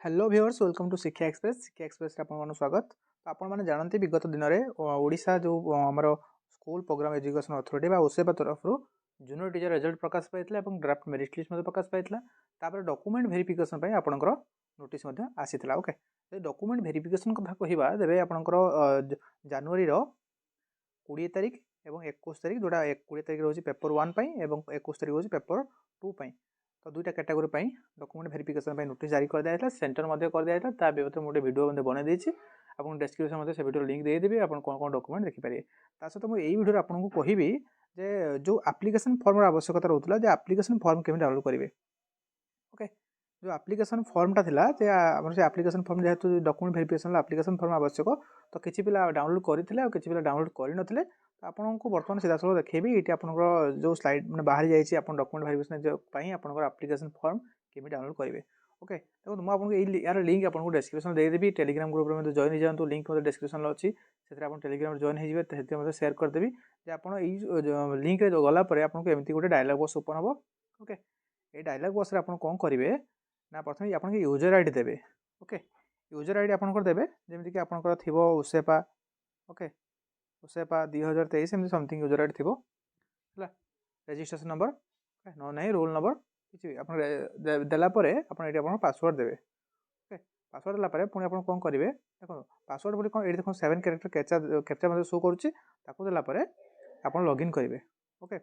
Hello viewers welcome to शिक्षा express आपको स्वागत। तो आपण मैंने जानते विगत दिन में ओडिशा जो आमर school program education authority OSEPA तरफ जूनियर टीचर रिजल्ट प्रकाश पाई ड्राफ्ट मेरिट लिस्ट प्रकाश पाई डॉक्यूमेंट वेरिफिकेशन आपंकर नोटिस आसीला। ओके डॉक्यूमेंट वेरिफिकेशन कथा कहवा तेज आपंकर जनवरी 20 तारीख और 21 तारीख जोड़ा 20 तारीख रोज पेपर 1 और 21 तारीख रोज पेपर 2 तो दुईटा कैटेगोरी डॉक्यूमेंट वेरिफिकेशन नोटिस जारी कर दिया सेंटर कर दिया था बाबद मुझे वीडियो बनई देती आपको डिस्क्रिप्शन से वीडियो लिंक देदेवी आप कौन कौन डॉक्यूमेंट देखिपारे। ता सहित मुझे यही वीडियो आपको कहबी जे जो एप्लिकेशन फॉर्म आवश्यकता रोला जे एप्लिकेशन फॉर्म केमी डाउनलोड करेंगे। ओके जो एप्लिकेशन फॉर्मटा था से एप्लिकेशन फॉर्म जेहेतु डॉक्यूमेंट वेरिफिकेशन एप्लिकेशन फॉर्म आवश्यक तो किसी पिला डाउनलोड करते और किसी पिला डाउनलोड करनते आपको बर्तमान सीधासल देखेबी ये आपंकर जो स्लाइड मैंने बाहरी जाइए आप डॉक्यूमेंट वेरिफिकेशन आपंकर एप्लिकेशन फॉर्म केमी डाउनलोड करेंगे। ओके देखो मुझे यार लिंक आपको डिस्क्रिप्शन देदेवी टेलीग्राम ग्रुप में जॉइन हो जातु लिंक मतलब डिस्क्रिप्शन अच्छी से टेलीग्राम जॉइन हो सेयार करदेवी आप लिंक गलापर आपको एमती गोटे डायलॉग बॉक्स ओपन हम। ओके ये डायलॉग बॉक्स आप कौन करेंगे ना प्रथम आप यूजर आईडी देवे। ओके यूजर आईडी आपंकर देवे जमीक आपंकर थी ओसेपा। ओके ओसेपा 2023 एमती समथिंग यूजर आईडी थी है रजिस्ट्रेशन नंबर न ना रोल नंबर किसी आप देलापर आप पासवर्ड देवे। ओके पासवर्ड देलापर पुणी आप कौन करेंगे देखो पासवर्ड बोली कौन ये देखो 7 कैरेक्टर कैप्चा शो करुच्ची आप लॉगिन करेंगे। ओके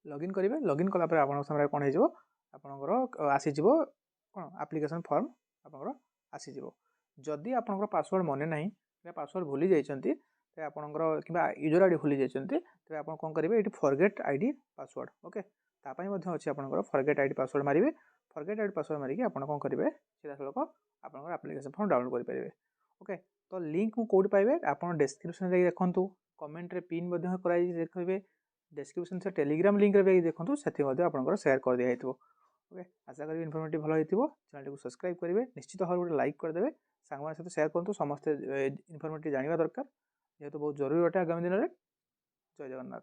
लॉगिन करेंगे लॉगिन कलापर आप सामने कौन हो आपंकर आसीज कौन एप्लिकेशन फॉर्म आपंकर आसीज जदि आपंकर पासवर्ड मन ना पासवर्ड भूली जाइए आपंकर कि यूजर आईडी भूली जाइए तेज आप कौन करेंगे ये फॉरगेट आईडी पासवर्ड। ओके तापाई अच्छी आपंकर फॉरगेट आईडी पासवर्ड मारे फॉरगेट आईडी पासवर्ड मारिक आप कौन करेंगे सीधा सड़क आपंकर एप्लिकेशन फॉर्म डाउनलोड करेंगे। ओके तो लिंक कौटी पाइबे आप डिस्क्रिप्शन देखूँ कमेंट रे पिन देखिए डिस्क्रिप्शन से टेलीग्राम लिंक रे देखूँ से आपंकर सेयार कर दिया। ओके आशा करी इनफॉर्मेटिव भल हो चैनल को सब्सक्राइब करेंगे निश्चित भाव गोटे लाइक करदे सांग सहित सेयार करूँ समस्ते इनफॉर्मेटिव जानवा दरकार जेहेतु बहुत जरूरी अटे आगामी दिन में। जय जगन्नाथ।